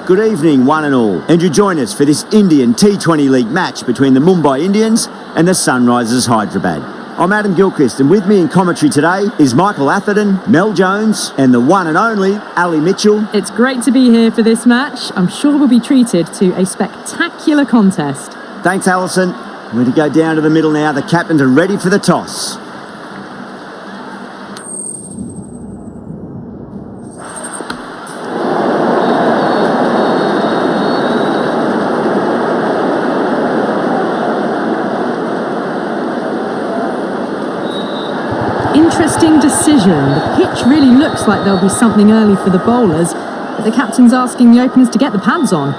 Good evening, one and all, and you join us for this Indian T20 League match between the Mumbai Indians and the Sunrisers Hyderabad. I'm Adam Gilchrist, and with me in commentary today is Michael Atherton, Mel Jones, and the one and only Ali Mitchell. It's great to be here for this match. I'm sure we'll be treated to a spectacular contest. Thanks, Alison. We're going to go down to the middle now. The captains are ready for the toss. Interesting decision. The pitch really looks like there'll be something early for the bowlers, but the captain's asking the openers to get the pads on.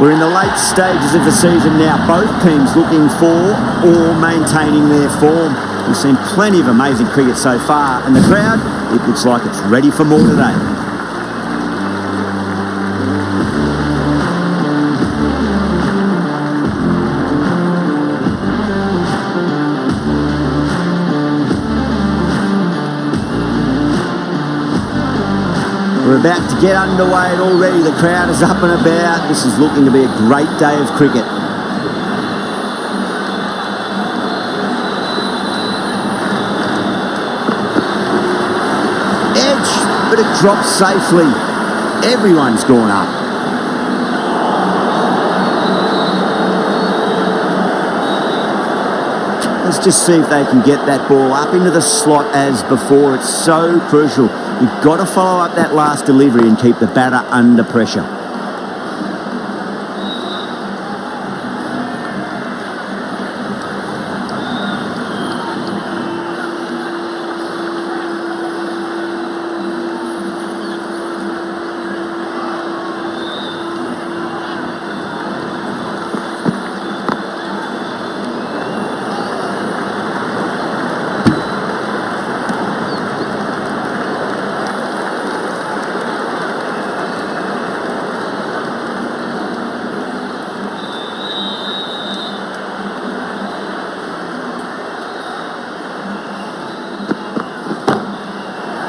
We're in the late stages of the season now, both teams looking for or maintaining their form. We've seen plenty of amazing cricket so far, and the crowd, it looks like it's ready for more today. We're about to get underway and already the crowd is up and about. This is looking to be a great day of cricket. Edge, but it drops safely. Everyone's gone up. Let's just see if they can get that ball up into the slot as before. It's so crucial. You've got to follow up that last delivery and keep the batter under pressure.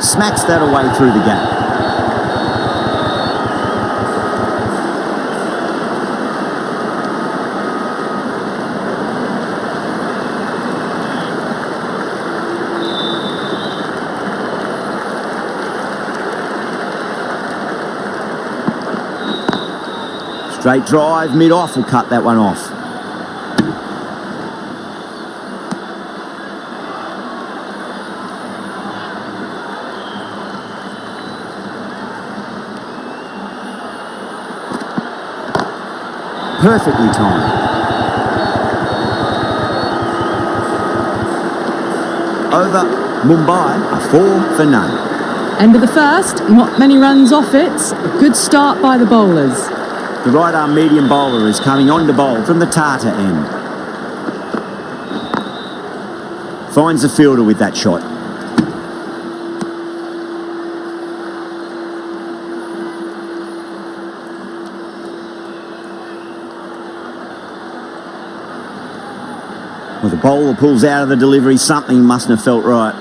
Smacks that away through the gap. Straight drive, mid-off, will cut that one off. Perfectly timed. Over Mumbai, a 4 for none. End of the first, not many runs off it. A good start by the bowlers. The right-arm medium bowler is coming on to bowl from the Tata end. Finds the fielder with that shot. Well, the bowler pulls out of the delivery. Something mustn't have felt right.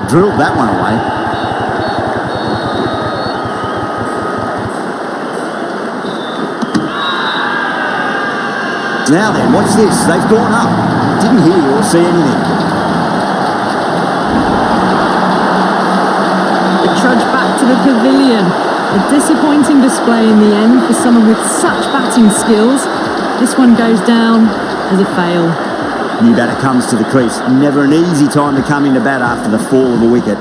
Drilled that one away. Now then, watch this. They've gone up. Didn't hear or see anything. They trudge back to the pavilion. A disappointing display in the end for someone with such batting skills. This one goes down as a fail. New batter comes to the crease. Never an easy time to come into bat after the fall of a wicket.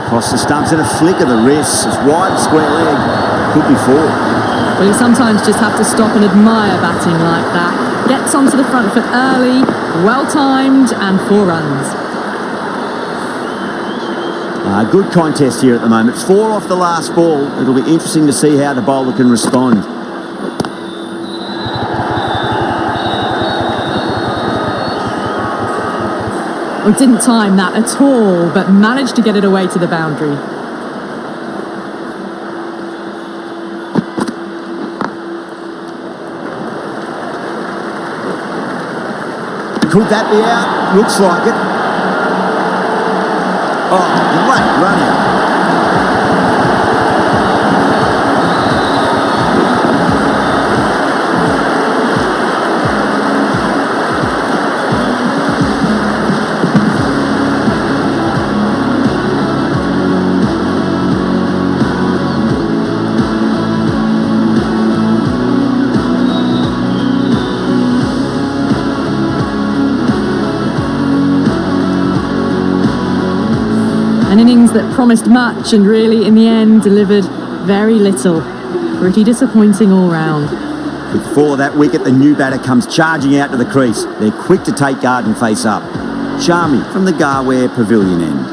Across the stumps and a flick of the wrist. It's wide, square leg. Could be 4. Well, you sometimes just have to stop and admire batting like that. Gets onto the front foot early, well-timed, and 4 runs. Good contest here at the moment. 4 off the last ball. It'll be interesting to see how the bowler can respond. Well, didn't time that at all, but managed to get it away to the boundary. Could that be out? Looks like it. Oh, great run out. An innings that promised much and really, in the end, delivered very little. Pretty disappointing all round. Before that wicket, the new batter comes charging out to the crease. They're quick to take guard and face up. Sharma from the Garware Pavilion end.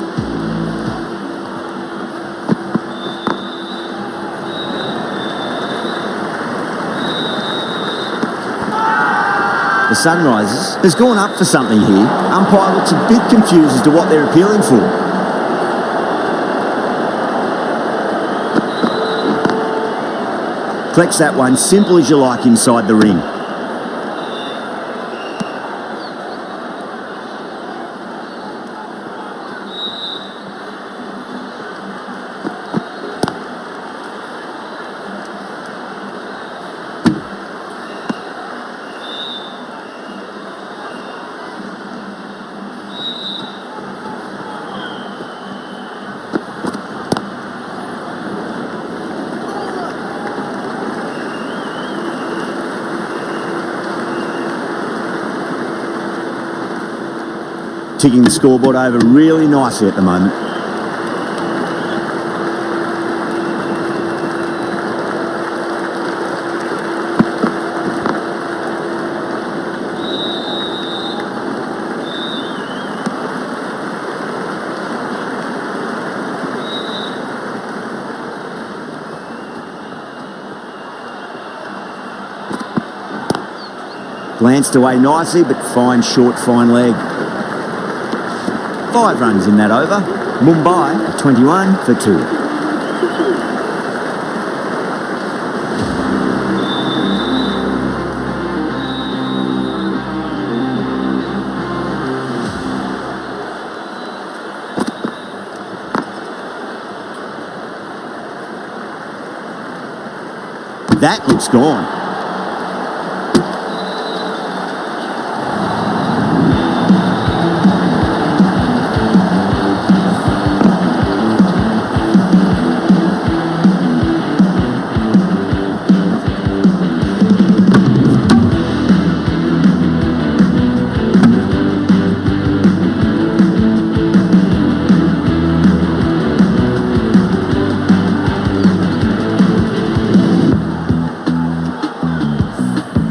The Sunrisers has gone up for something here. Umpire looks a bit confused as to what they're appealing for. Collects that one, simple as you like, inside the ring. Ticking the scoreboard over really nicely at the moment. Glanced away nicely, but fine short, fine leg. 5 runs in that over. Mumbai 21 for 2. That looks gone.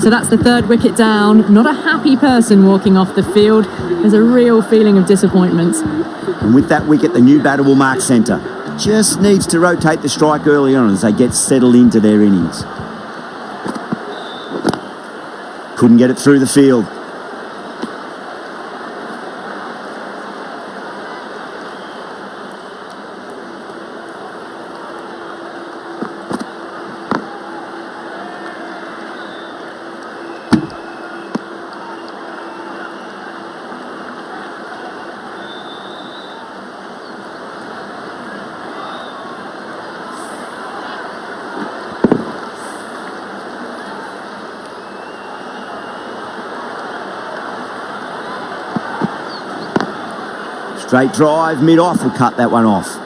So that's the 3rd wicket down. Not a happy person walking off the field. There's a real feeling of disappointment. And with that wicket, the new batter will mark centre. Just needs to rotate the strike early on as they get settled into their innings. Couldn't get it through the field. Straight drive, mid-off, will cut that one off.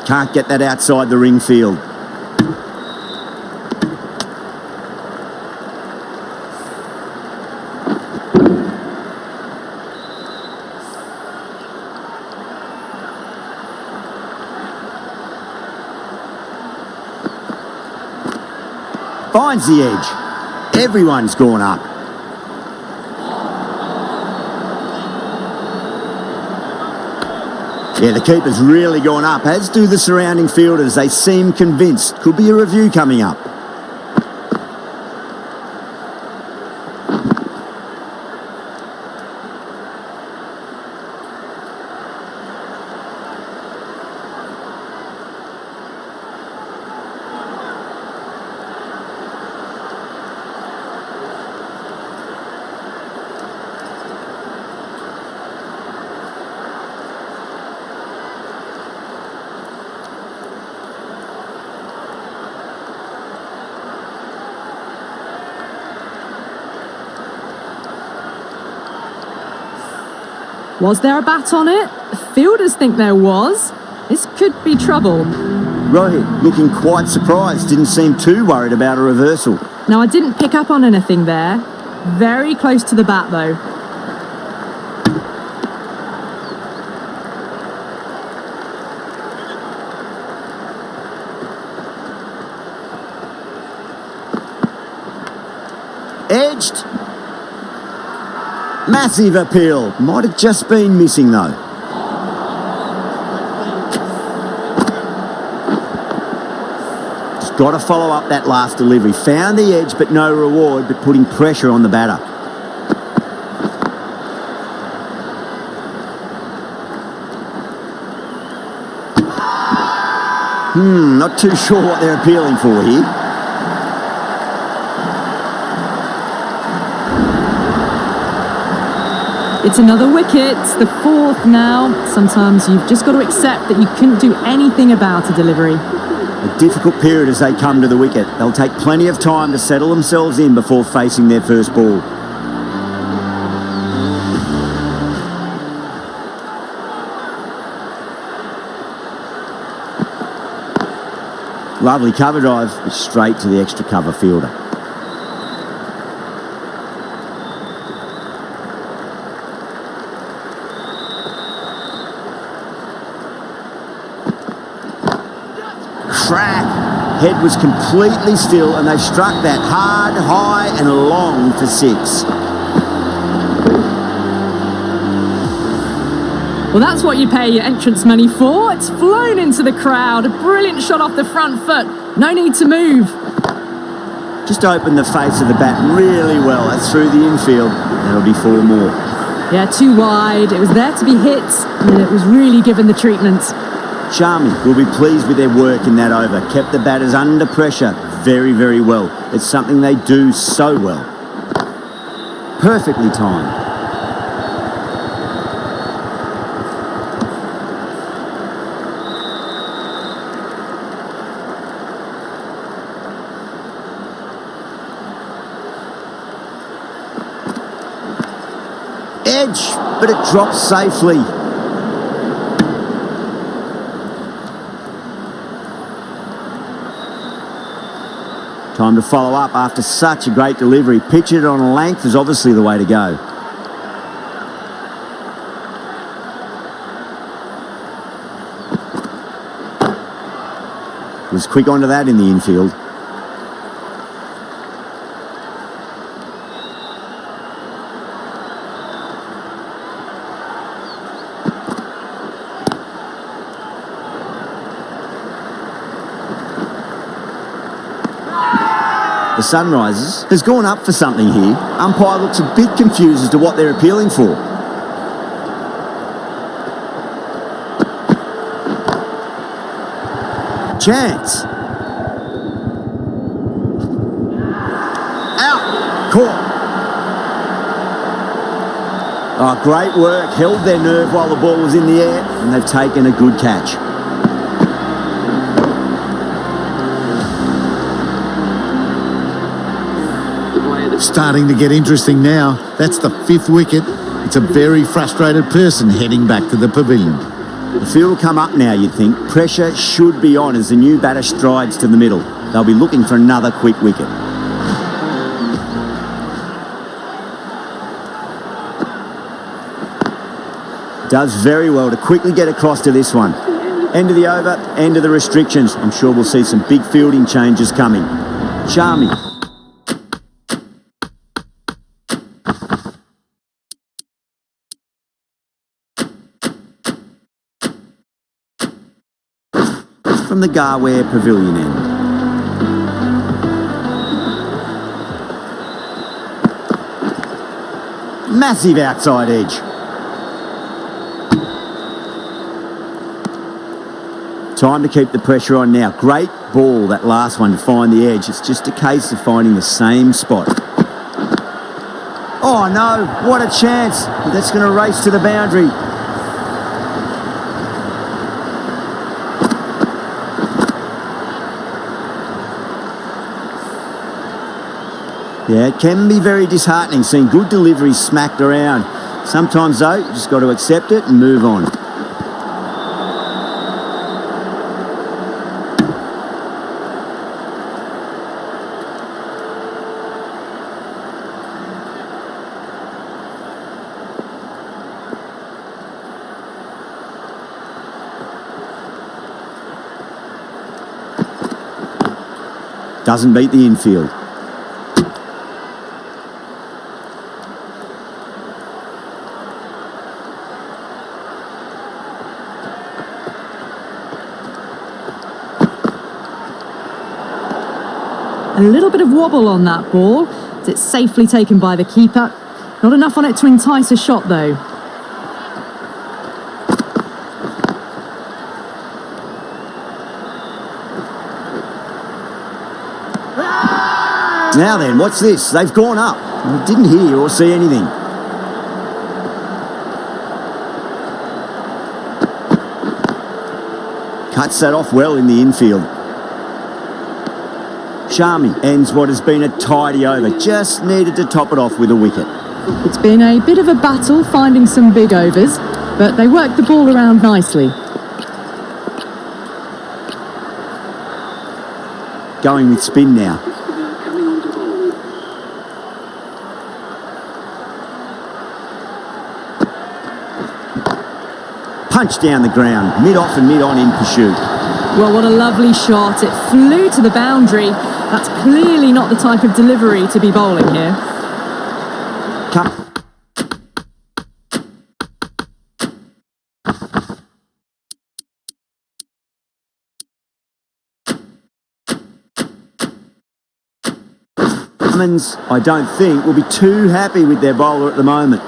Can't get that outside the ring field. Finds the edge. Everyone's gone up. Yeah, the keeper's really gone up, as do the surrounding fielders. They seem convinced. Could be a review coming up. Was there a bat on it? The fielders think there was. This could be trouble. Rohit looking quite surprised, didn't seem too worried about a reversal. Now, I didn't pick up on anything there. Very close to the bat, though. Edged. Massive appeal. Might have just been missing, though. Just got to follow up that last delivery. Found the edge, but no reward, but putting pressure on the batter. Not too sure what they're appealing for here. It's another wicket, the fourth now. Sometimes you've just got to accept that you couldn't do anything about a delivery. A difficult period as they come to the wicket. They'll take plenty of time to settle themselves in before facing their first ball. Lovely cover drive, but straight to the extra cover fielder. Crack. Head was completely still and they struck that hard, high and long for 6. Well, that's what you pay your entrance money for. It's flown into the crowd. A brilliant shot off the front foot. No need to move. Just opened the face of the bat really well. That's through the infield. That'll be 4 more. Yeah, too wide. It was there to be hit and it was really given the treatment. Sharma will be pleased with their work in that over. Kept the batters under pressure very, very well. It's something they do so well. Perfectly timed. Edge, but it drops safely. Time to follow up after such a great delivery. Pitch it on a length is obviously the way to go. Was quick onto that in the infield. The Sunrisers has gone up for something here. Umpire looks a bit confused as to what they're appealing for. Chance. Out. Caught. Oh, great work. Held their nerve while the ball was in the air, and they've taken a good catch. Starting to get interesting now. That's the 5th wicket. It's a very frustrated person heading back to the pavilion. The field will come up now, you'd think. Pressure should be on as the new batter strides to the middle. They'll be looking for another quick wicket. Does very well to quickly get across to this one. End of the over, end of the restrictions. I'm sure we'll see some big fielding changes coming. Sharma. From the Garware Pavilion end. Massive outside edge. Time to keep the pressure on now. Great ball, that last one, to find the edge. It's just a case of finding the same spot. Oh no, what a chance. That's going to race to the boundary. Yeah, it can be very disheartening seeing good deliveries smacked around. Sometimes though, you just got to accept it and move on. Doesn't beat the infield. A little bit of wobble on that ball. It's safely taken by the keeper. Not enough on it to entice a shot though. Now then, what's this? They've gone up. I didn't hear or see anything. Cuts that off well in the infield. Sharma ends what has been a tidy over. Just needed to top it off with a wicket. It's been a bit of a battle finding some big overs, but they worked the ball around nicely. Going with spin now. Punch down the ground, mid-off and mid-on in pursuit. Well, what a lovely shot. It flew to the boundary. That's clearly not the type of delivery to be bowling here. Cummins, I don't think, will be too happy with their bowler at the moment.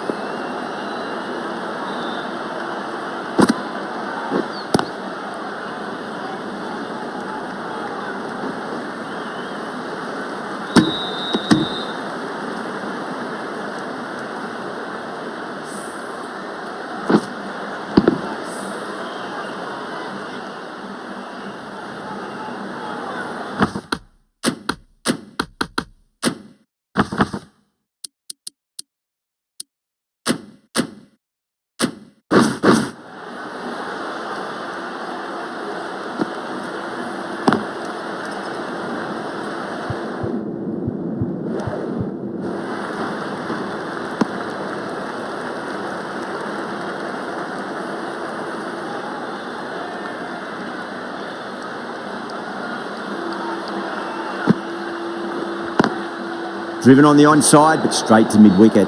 Driven on the onside, but straight to mid-wicket.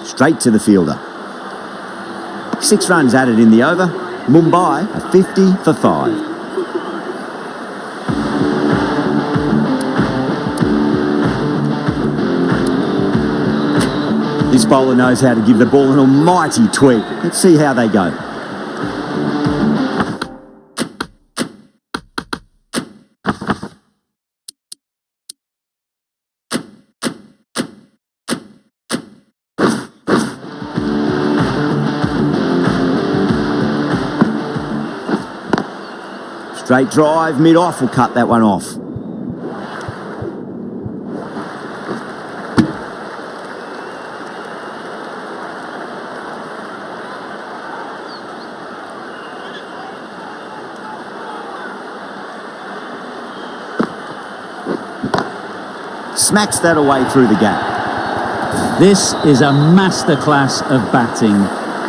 Straight to the fielder. 6 runs added in the over. Mumbai are 50 for 5. This bowler knows how to give the ball an almighty tweak. Let's see how they go. Straight drive, mid-off will cut that one off. Smacks that away through the gap. This is a masterclass of batting.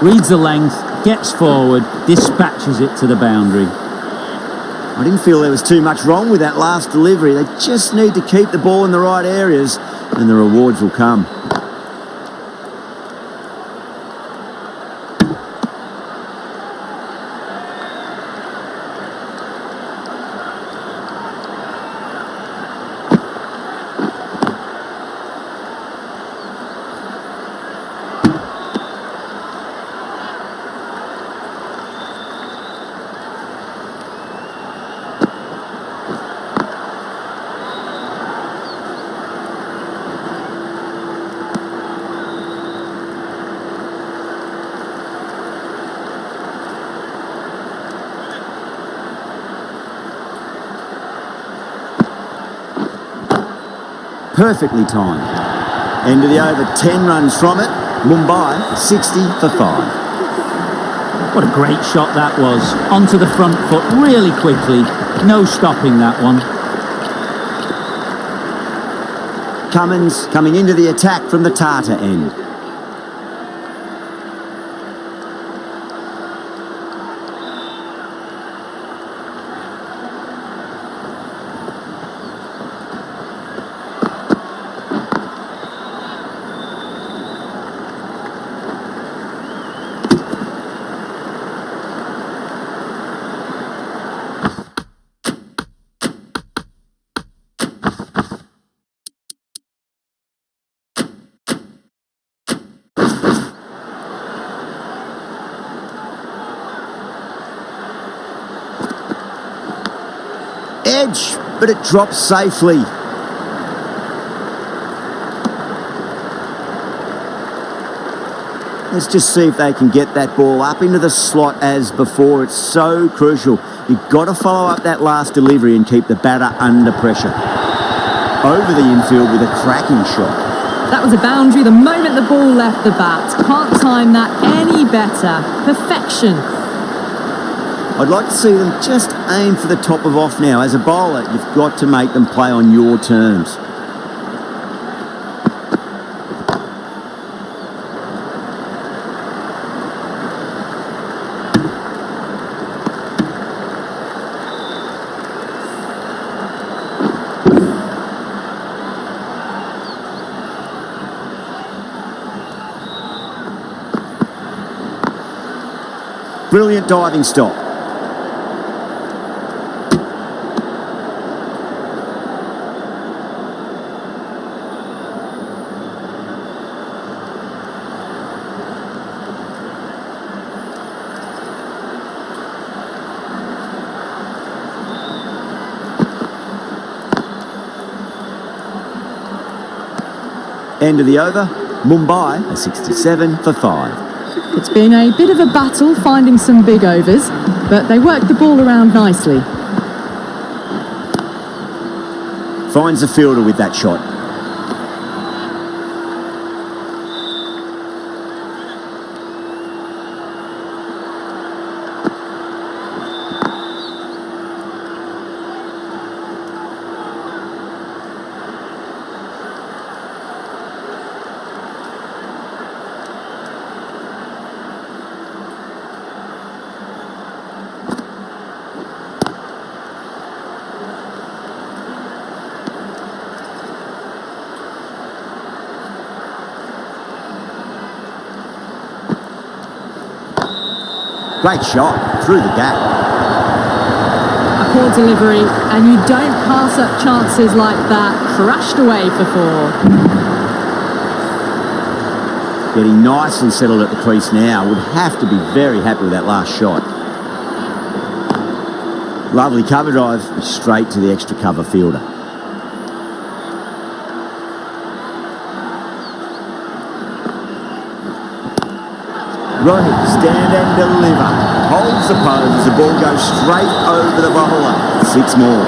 Reads the length, gets forward, dispatches it to the boundary. I didn't feel there was too much wrong with that last delivery. They just need to keep the ball in the right areas and the rewards will come. Perfectly timed. End of the over, 10 runs from it. Mumbai, 60 for 5. What a great shot that was. Onto the front foot really quickly. No stopping that one. Cummins coming into the attack from the Tata end. Edge, but it drops safely. Let's just see if they can get that ball up into the slot as before. It's so crucial. You've got to follow up that last delivery and keep the batter under pressure. Over the infield with a cracking shot. That was a boundary the moment the ball left the bat. Can't time that any better. Perfection. I'd like to see them just aim for the top of off now. As a bowler, you've got to make them play on your terms. Brilliant diving stop. End of the over, Mumbai are 67 for 5. It's been a bit of a battle finding some big overs, but they worked the ball around nicely. Finds the fielder with that shot. Great shot, through the gap. A poor delivery, and you don't pass up chances like that. Crashed away for 4. Getting nicely settled at the crease now. Would have to be very happy with that last shot. Lovely cover drive, straight to the extra cover fielder. Rohit, stand and deliver. holds the pose. The ball goes straight over the bowler. 6 more.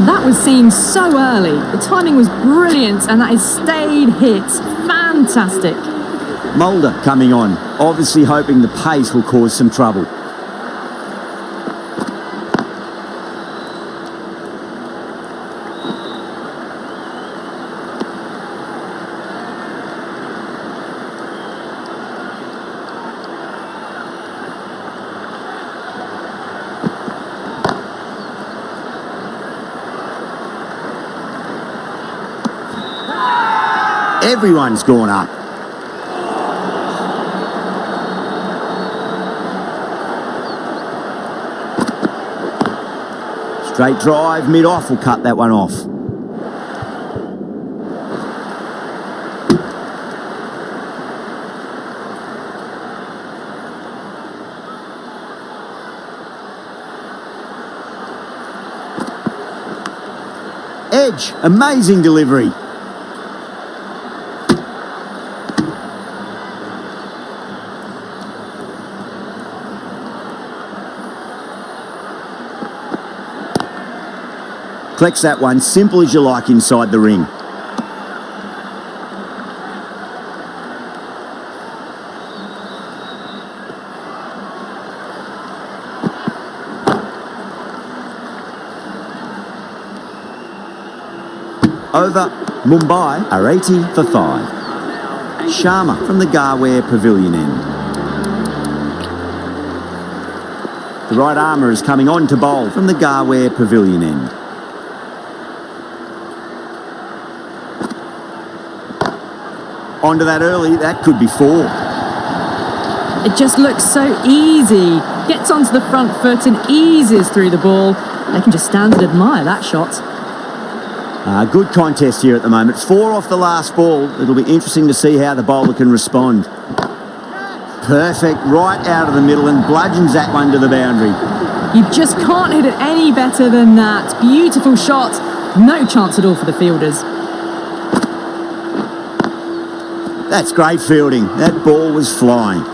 That was seen so early. The timing was brilliant and that is stayed hit. Fantastic. Mulder coming on, obviously hoping the pace will cause some trouble. Everyone's gone up. Straight drive, mid-off will cut that one off. Edge, amazing delivery. Collects that one, simple as you like inside the ring. Over, Mumbai are 80 for 5. Sharma from the Garware Pavilion end. The right armour is coming on to bowl from the Garware Pavilion end. Onto that early, that could be 4. It just looks so easy. Gets onto the front foot and eases through the ball. They can just stand and admire that shot. Good contest here at the moment. 4 off the last ball. It'll be interesting to see how the bowler can respond. Perfect, right out of the middle and bludgeons that one to the boundary. You just can't hit it any better than that. Beautiful shot. No chance at all for the fielders. That's great fielding. That ball was flying.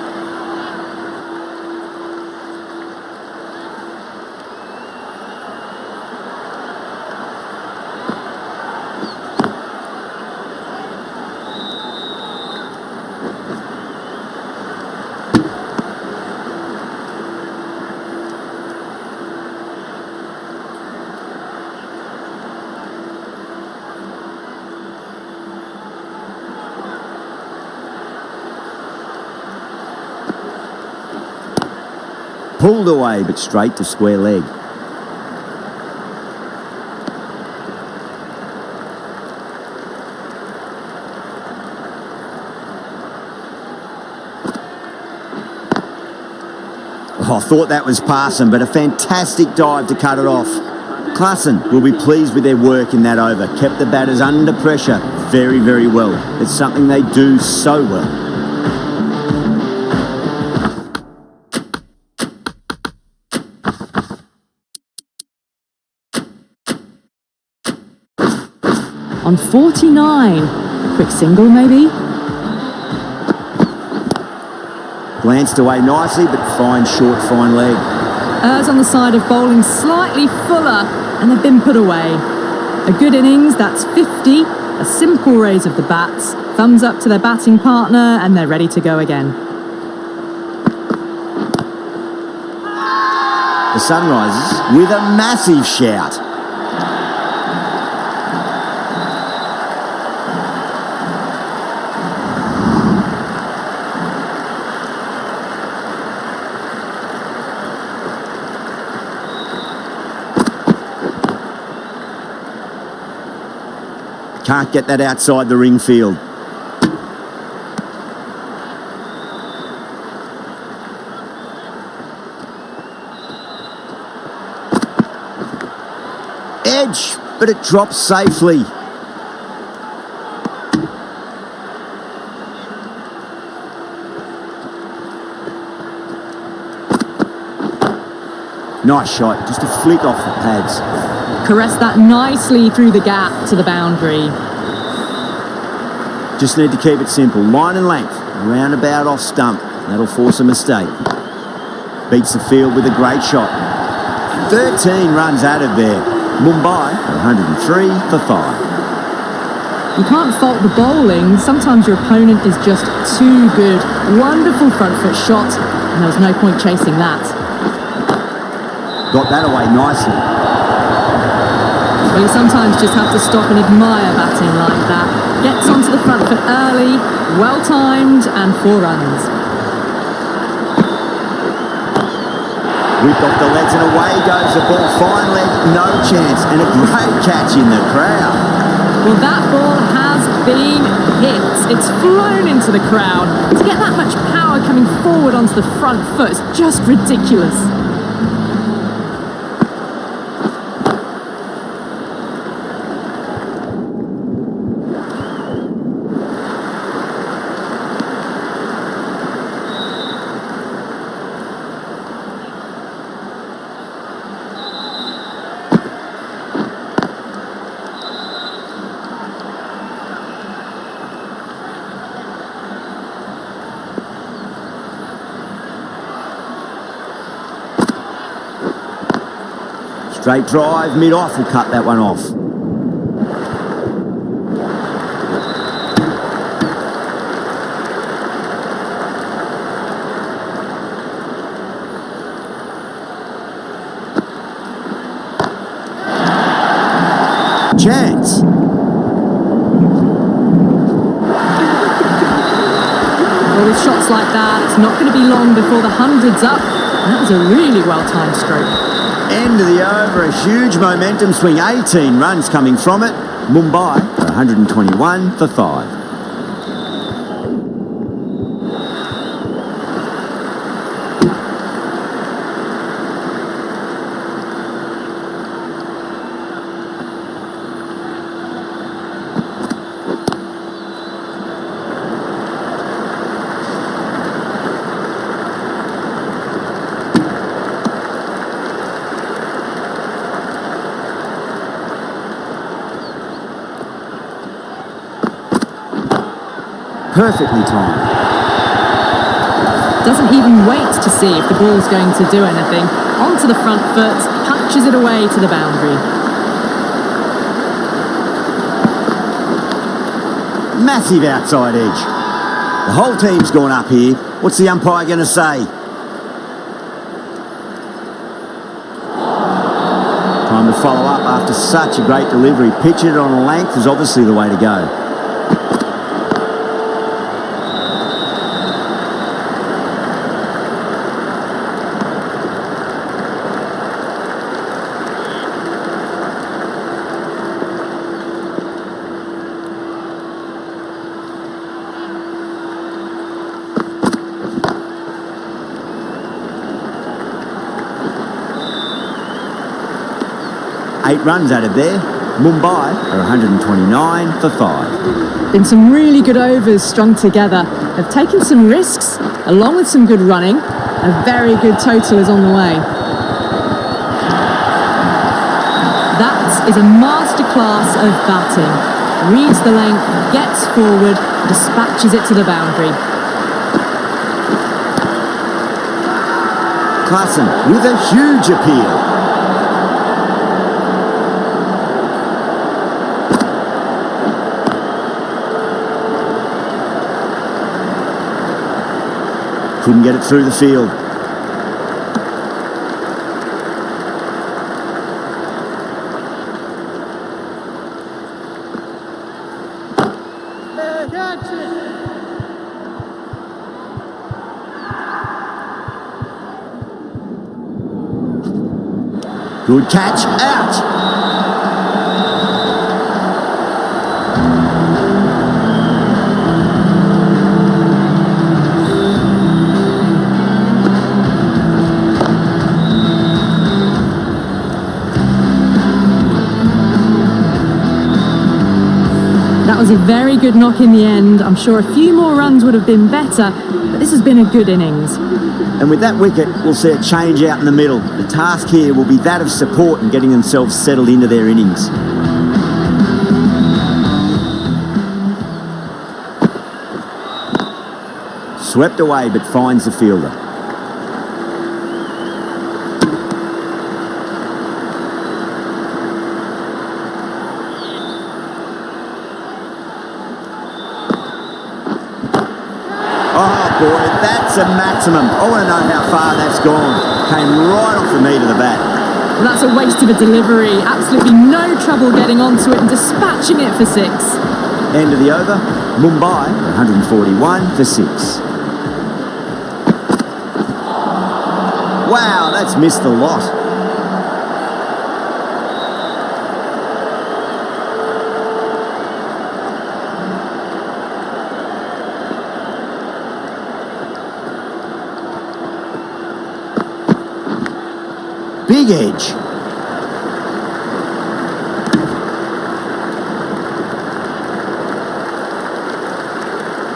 Pulled away, but straight to square leg. Oh, I thought that was passing, but a fantastic dive to cut it off. Klassen will be pleased with their work in that over. Kept the batters under pressure very, very well. It's something they do so well. On 49. Quick single, maybe? Glanced away nicely, but fine short, fine leg. Errs on the side of bowling slightly fuller, and they've been put away. A good innings, that's 50. A simple raise of the bats. Thumbs up to their batting partner, and they're ready to go again. The Sunrisers with a massive shout. Can't get that outside the ring field. Edge, but it drops safely. Nice shot, just a flick off the pads. Caress that nicely through the gap to the boundary. Just need to keep it simple. Line and length. Roundabout off stump. That'll force a mistake. Beats the field with a great shot. 13 runs added there. Mumbai, 103 for 5. You can't fault the bowling. Sometimes your opponent is just too good. Wonderful front foot shot, and there was no point chasing that. Got that away nicely. Well, you sometimes just have to stop and admire batting like that. Gets onto the front foot early, well-timed, and 4 runs. Whipped off the legs and away goes the ball. Fine leg, no chance, and a great catch in the crowd. Well, that ball has been hit. It's flown into the crowd. To get that much power coming forward onto the front foot is just ridiculous. Straight drive, mid-off, will cut that one off. Chance. Well, with shots like that, it's not going to be long before the 100's up. And that was a really well-timed stroke. End of the over, a huge momentum swing, 18 runs coming from it. Mumbai, 121 for 5. Perfectly timed. Doesn't even wait to see if the ball's going to do anything. Onto the front foot, punches it away to the boundary. Massive outside edge. The whole team's gone up here. What's the umpire going to say? Time to follow up after such a great delivery. Pitch it on a length is obviously the way to go. Eight runs added there. Mumbai are 129 for 5. Been some really good overs strung together. They've taken some risks, along with some good running. A very good total is on the way. That is a masterclass of batting. Reads the length, gets forward, dispatches it to the boundary. Klassen with a huge appeal. Couldn't get it through the field. Good catch, out! That was a very good knock in the end. I'm sure a few more runs would have been better, but this has been a good innings. And with that wicket, we'll see a change out in the middle. The task here will be that of support and getting themselves settled into their innings. Swept away but finds the fielder. Oh boy, that's a maximum. I want to know how far that's gone. Came right off the meat of the bat. Well, that's a waste of a delivery. Absolutely no trouble getting onto it and dispatching it for 6. End of the over. Mumbai 141 for 6. Wow, that's missed the lot. Big edge.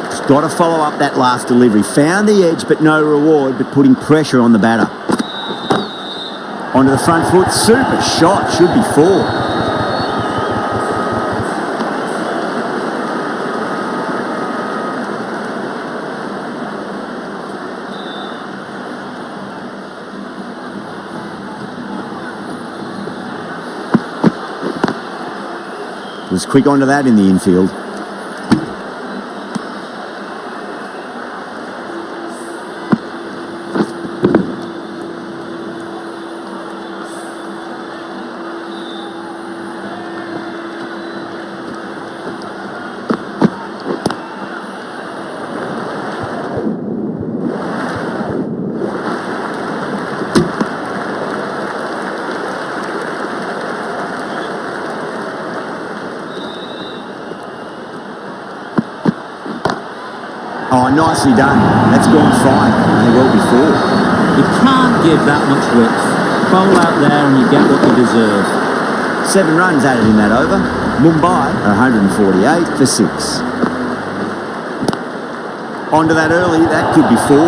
Just got to follow up that last delivery. Found the edge, but no reward, but putting pressure on the batter. Onto the front foot. Super shot. Should be 4. Was quick onto that in the infield. Oh, nicely done. That's gone fine. They well before. You can't give that much width. Bowl out there and you get what you deserve. 7 runs added in that over. Mumbai 148 for 6. Onto that early. That could be 4.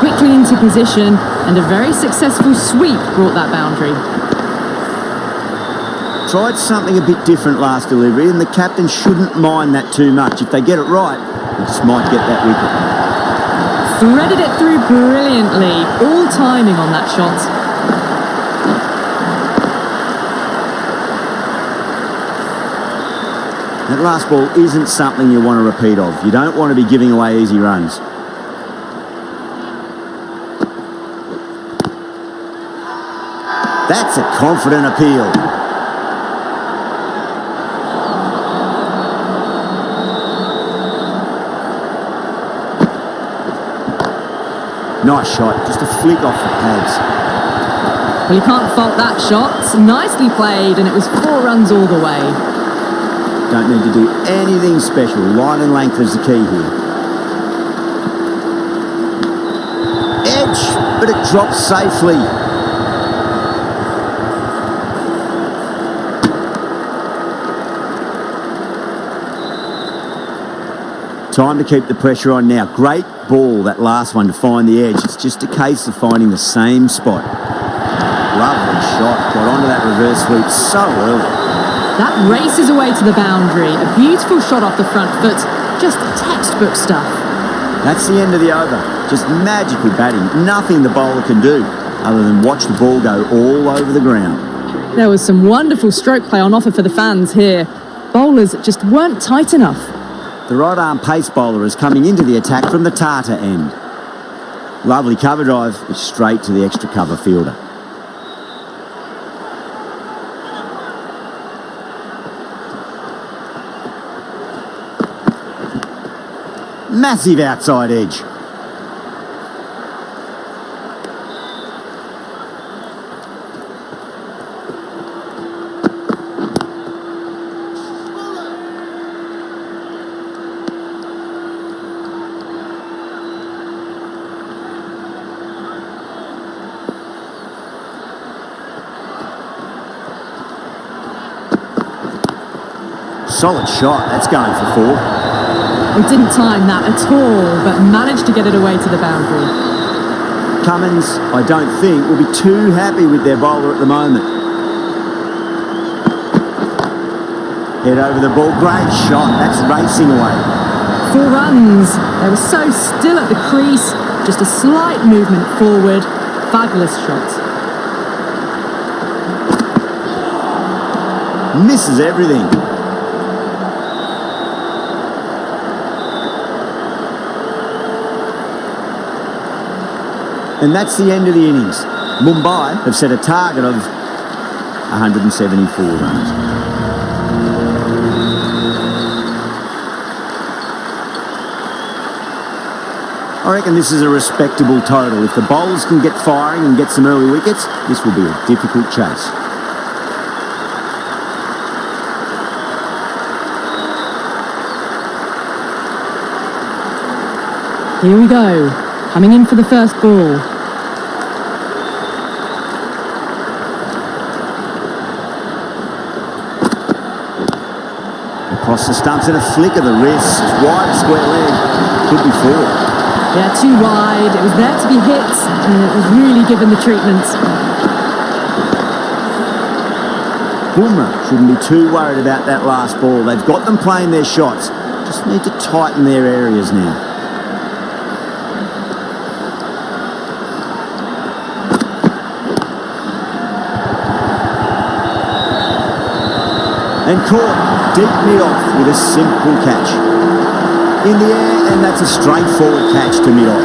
Quickly into position, and a very successful sweep brought that boundary. Tried something a bit different last delivery, and the captain shouldn't mind that too much. If they get it right, they just might get that wicket. Threaded it through brilliantly. All timing on that shot. That last ball isn't something you want to repeat of. You don't want to be giving away easy runs. That's a confident appeal. Nice shot, just a flick off the pads. Well, you can't fault that shot. Nicely played, and it was 4 runs all the way. Don't need to do anything special. Line and length is the key here. Edge, but it drops safely. Time to keep the pressure on now. Great ball, that last one, to find the edge. It's just a case of finding the same spot. Lovely shot. Got onto that reverse sweep so early. That races away to the boundary. A beautiful shot off the front foot. Just textbook stuff. That's the end of the over. Just magical batting. Nothing the bowler can do other than watch the ball go all over the ground. There was some wonderful stroke play on offer for the fans here. Bowlers just weren't tight enough. The right-arm pace bowler is coming into the attack from the Tata end. Lovely cover drive, it's straight to the extra cover fielder. Massive outside edge. Solid shot, that's going for 4. We didn't time that at all, but managed to get it away to the boundary. Cummins, I don't think, will be too happy with their bowler at the moment. Head over the ball, great shot, that's racing away. 4 runs. They were so still at the crease, just a slight movement forward. Fabulous shot. Misses everything. And that's the end of the innings. Mumbai have set a target of 174 runs. I reckon this is a respectable total. If the bowlers can get firing and get some early wickets, this will be a difficult chase. Here we go. Coming in for the first ball. Across the stumps and a flick of the wrist. Wide square leg. Could be 4. Yeah, too wide. It was there to be hit, and it was really given the treatment. Bumrah shouldn't be too worried about that last ball. They've got them playing their shots. Just need to tighten their areas now. And caught deep mid-off with a simple catch. In the air, and that's a straightforward catch to mid-off.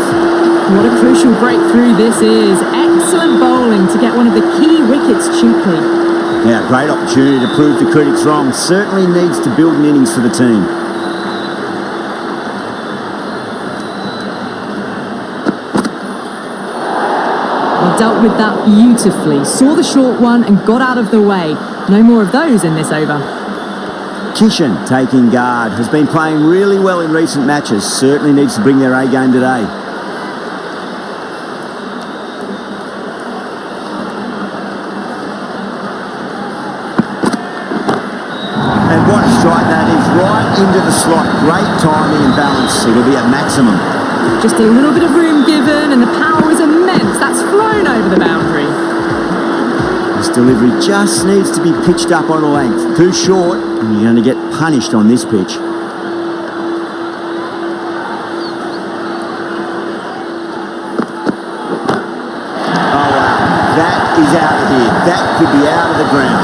What a crucial breakthrough this is. Excellent bowling to get one of the key wickets cheaply. Yeah, great opportunity to prove the critics wrong. Certainly needs to build an innings for the team. Well, dealt with that beautifully. Saw the short one and got out of the way. No more of those in this over. Kishan taking guard. Has been playing really well in recent matches. Certainly needs to bring their A game today. And what a strike that is. Right into the slot. Great timing and balance. It'll be at maximum. Just a little bit of room given and the power is immense. That's flown over the boundary. This delivery just needs to be pitched up on a length. Too short, and you're going to get punished on this pitch. Oh, wow. That is out of here. That could be out of the ground.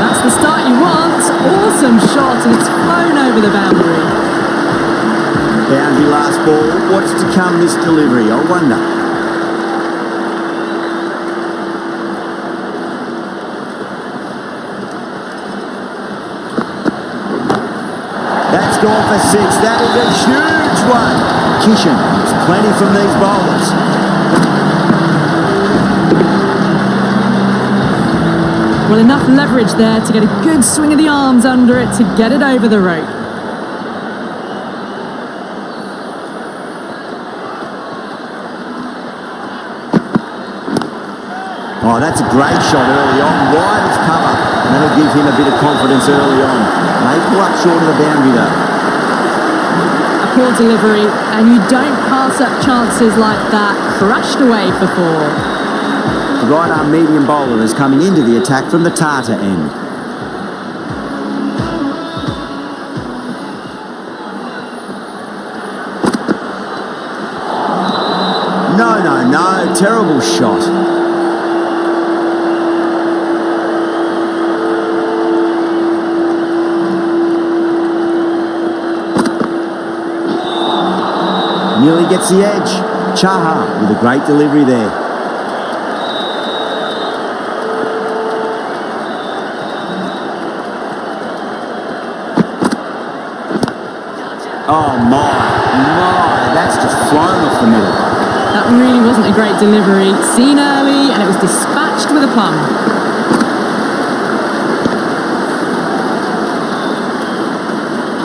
That's the start you want. Awesome shot, and it's flown over the boundary. Boundary last ball. What's to come this delivery? I wonder. That's gone for 6. That is a huge one. Kishan, there's plenty from these bowlers. Well, enough leverage there to get a good swing of the arms under it to get it over the rope. Oh, that's a great shot early on. Wide of cover. And that'll give him a bit of confidence early on. May pull up short of the boundary though. A poor delivery, and you don't pass up chances like that. Crashed away for 4. The right arm medium bowler is coming into the attack from the Tata end. No. Terrible shot. Nearly gets the edge. Chaha with a great delivery there. Oh my, that's just flown off the middle. That really wasn't a great delivery. Seen early, and it was dispatched with a plum.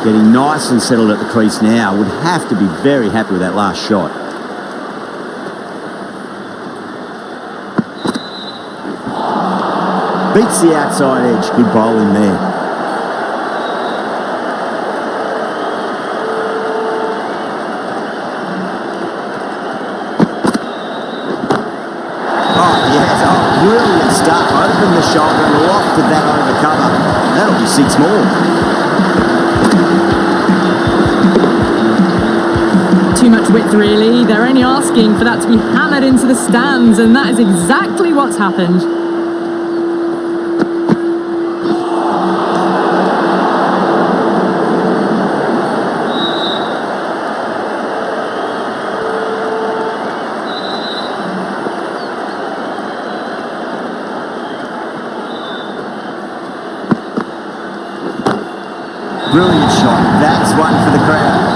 Getting nice and settled at the crease now. Would have to be very happy with that last shot. Beats the outside edge. Good bowling there. Oh, yes. Oh, brilliant stuff. Opened the shoulder and lofted that over cover. That'll be 6 more. too much width, really. They're only asking for that to be hammered into the stands, and that is exactly what's happened. Brilliant shot. That's one for the crowd.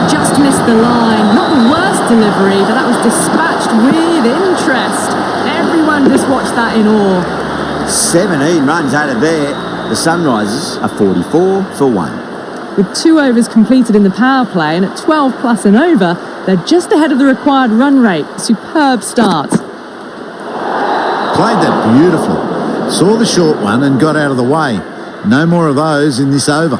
Just missed the line. Not the worst delivery, but that was dispatched with interest. Everyone just watched that in awe. 17 runs out of there. The Sunrisers are 44 for 1. With 2 overs completed in the power play and at 12 plus and over, they're just ahead of the required run rate. Superb start. Played that beautifully. Saw the short one and got out of the way. No more of those in this over.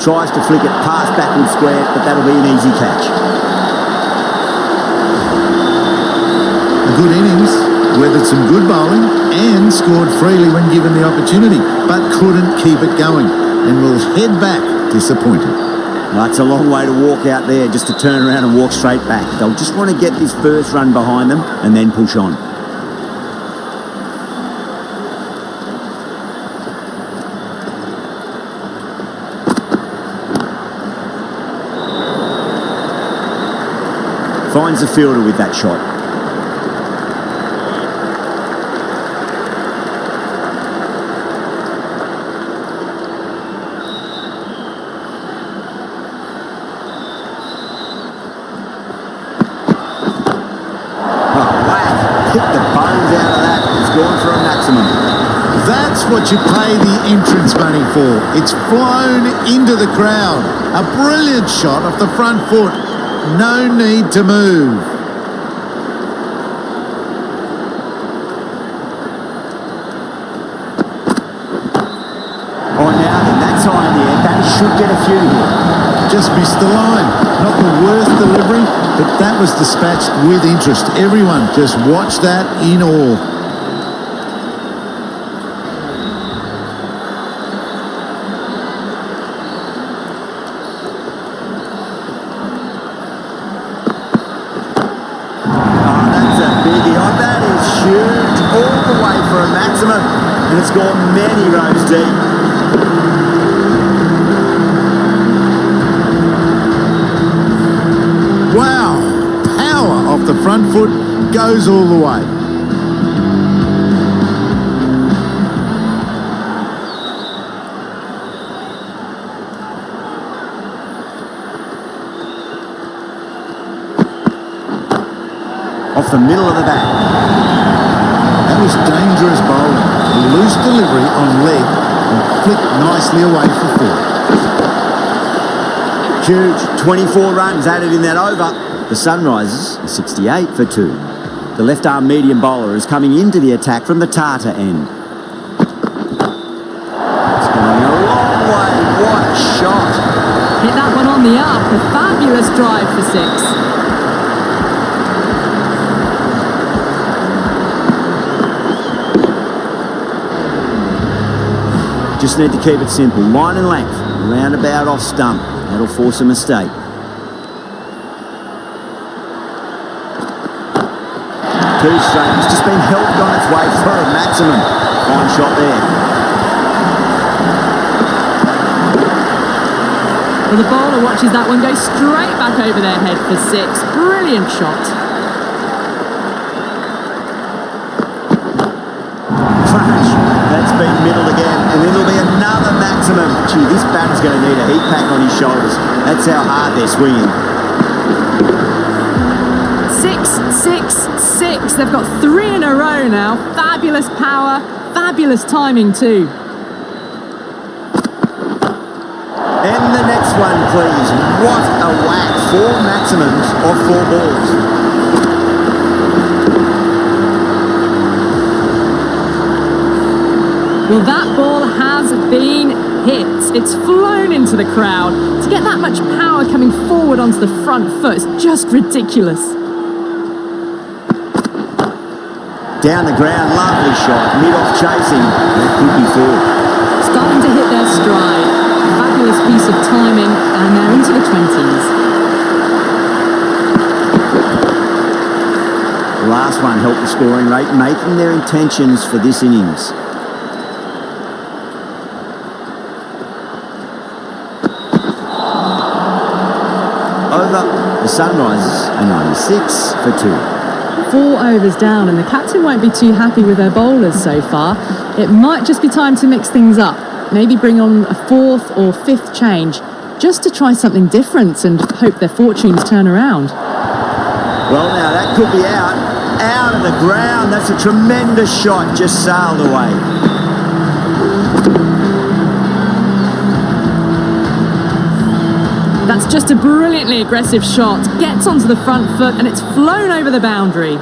Tries to flick it past backward square, but that'll be an easy catch. A good innings, weathered some good bowling and scored freely when given the opportunity, but couldn't keep it going and will head back disappointed. That's a long way to walk out there just to turn around and walk straight back. They'll just want to get this first run behind them and then push on. Finds the fielder with that shot. Hit the bones out of that. It's gone for a maximum. That's what you pay the entrance money for. It's flown into the crowd. A brilliant shot off the front foot. No need to move. Oh, now then, that's high in the air. That should get a few here. Just missed the line. Not the worst delivery, but that was dispatched with interest. Everyone just watched that in awe. Oh, that's a biggie. Oh, that is huge. All the way for a maximum. And it's gone many rows deep. Wow, power off the front foot goes all the way. Off the middle of the bat. That was dangerous bowling. A loose delivery on leg and flicked nicely away for four. Huge. 24 runs added in that over. The Sunrisers are 68 for 2. The left-arm medium bowler is coming into the attack from the Tata end. It's going a long way. What a shot. Hit that one on the up. A fabulous drive for 6. Just need to keep it simple. Line and length. Roundabout off stump. That'll force a mistake. Too straight. It's just been helped on its way for a maximum. Fine shot there. Well, the bowler watches that one go straight back over their head for 6. Brilliant shot. Crash. That's been middled again. And it'll be another maximum. Gee, this batter's going to need a heat pack on his shoulders. That's how hard they're swinging. 6. They've got 3 in a row now. Fabulous power, fabulous timing too. And the next one, please. What a whack. 4 maximums off 4 balls. Well, that ball has been hit. It's flown into the crowd. To get that much power coming forward onto the front foot is just ridiculous. Down the ground, lovely shot. Mid-off chasing. That could be four. Starting to hit their stride. Fabulous piece of timing, and they're into the 20s. The last one helped the scoring rate, making their intentions for this innings. Over, the Sunrisers are 96 for 2. 4 overs down, and the captain won't be too happy with their bowlers so far. It might just be time to mix things up. Maybe bring on a 4th or 5th change, just to try something different and hope their fortunes turn around. Well, now that could be out of the ground. That's a tremendous shot, just sailed away. That's just a brilliantly aggressive shot. Gets onto the front foot and it's flown over the boundary.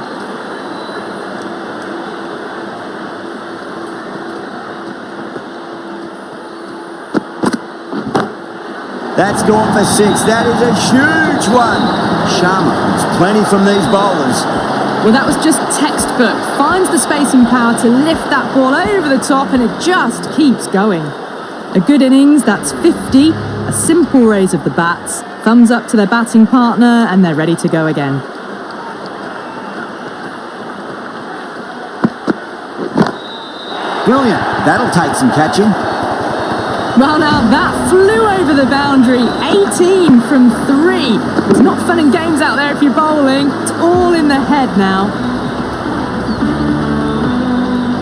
That's gone for 6. That is a huge one. Sharma has plenty from these bowlers. Well, that was just textbook. Finds the space and power to lift that ball over the top, and it just keeps going. A good innings, that's 50. A simple raise of the bats. Thumbs up to their batting partner, and they're ready to go again. Brilliant. That'll take some catching. Well, now that flew over the boundary. 18 from 3. It's not fun and games out there if you're bowling. It's all in the head now.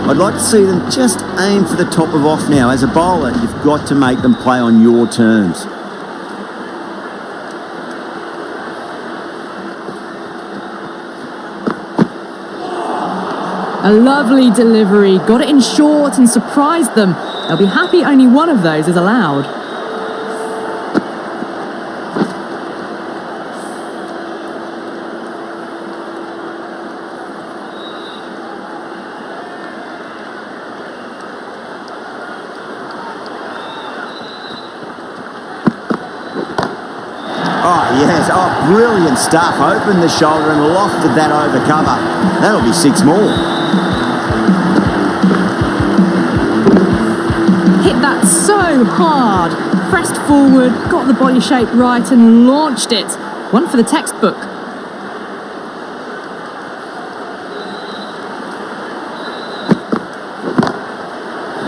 I'd like to see them just aim for the top of off now. As a bowler, you've got to make them play on your terms. A lovely delivery. Got it in short and surprised them. They'll be happy only one of those is allowed. Oh, yes. Oh, brilliant stuff. Opened the shoulder and lofted that over cover. That'll be 6 more. Hit that so hard. Pressed forward, got the body shape right and launched it. One for the textbook.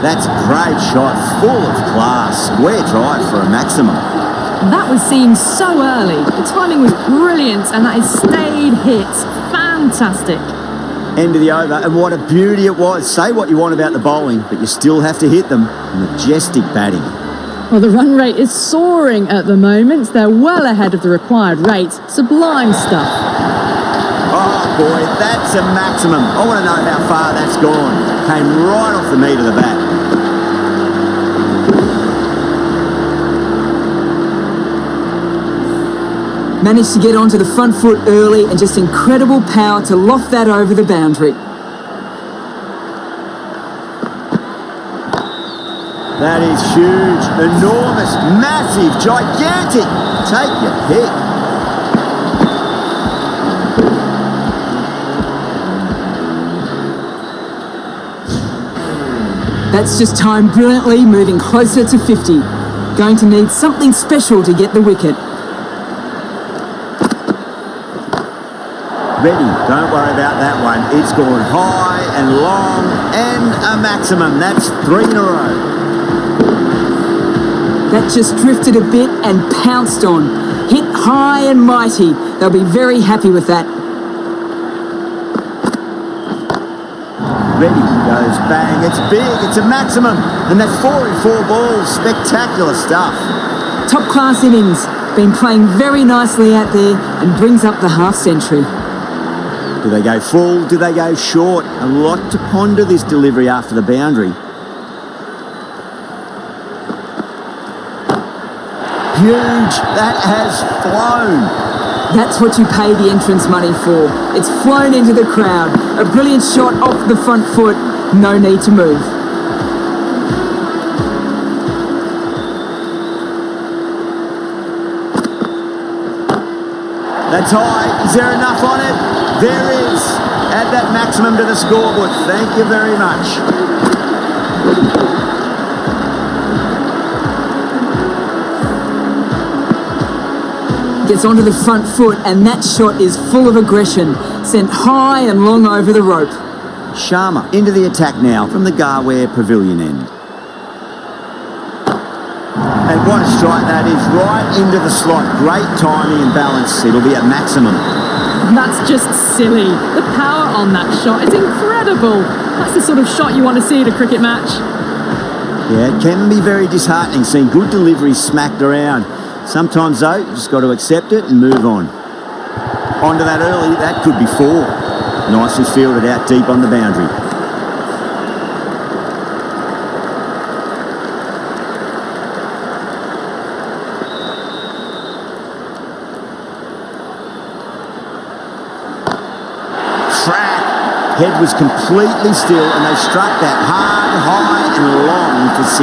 That's a great shot. Full of class. Square drive for a maximum. That was seen so early. The timing was brilliant and that is stayed hit. Fantastic. End of the over, and what a beauty it was. Say what you want about the bowling, but you still have to hit them. Majestic batting. Well, the run rate is soaring at the moment. They're well ahead of the required rate. Sublime stuff. Oh boy, that's a maximum. I want to know how far that's gone. Came right off the meat of the bat. Managed to get onto the front foot early and just incredible power to loft that over the boundary. That is huge, enormous, massive, gigantic. Take your pick. That's just timed brilliantly, moving closer to 50. Going to need something special to get the wicket. Ready, don't worry about that one. It's gone high and long and a maximum. That's 3 in a row. That just drifted a bit and pounced on. Hit high and mighty. They'll be very happy with that. Ready, goes bang. It's big, it's a maximum. And that's 4 in 4 balls. Spectacular stuff. Top class innings. Been playing very nicely out there and brings up the half century. Do they go full? Do they go short? A lot to ponder this delivery after the boundary. Huge. That has flown. That's what you pay the entrance money for. It's flown into the crowd. A brilliant shot off the front foot. No need to move. That's high. Is there enough on it? There is. Add that maximum to the scoreboard. Thank you very much. Gets onto the front foot, and that shot is full of aggression, sent high and long over the rope. Sharma into the attack now from the Garware Pavilion end. And what a strike that is, right into the slot. Great timing and balance. It'll be at maximum. That's just silly. The power on that shot is incredible. That's the sort of shot you want to see at a cricket match. Yeah, it can be very disheartening seeing good deliveries smacked around. Sometimes, though, you just got to accept it and move on. Onto that early, that could be 4. Nicely fielded out deep on the boundary. Crack! Head was completely still and they struck that hard, high and long for 6.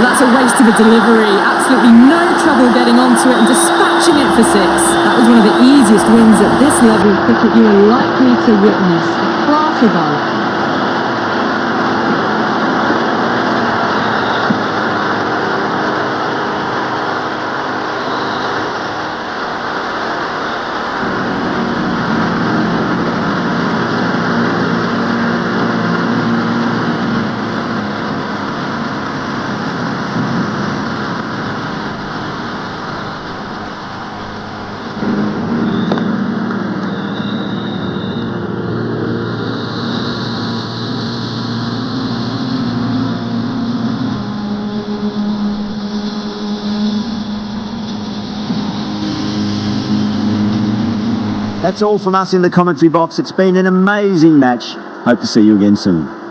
That's a waste of a delivery. Absolutely no trouble getting onto it and dispatching it for 6. That was one of the easiest wins at this level of cricket you are likely to witness. A class above. That's all from us in the commentary box. It's been an amazing match. Hope to see you again soon.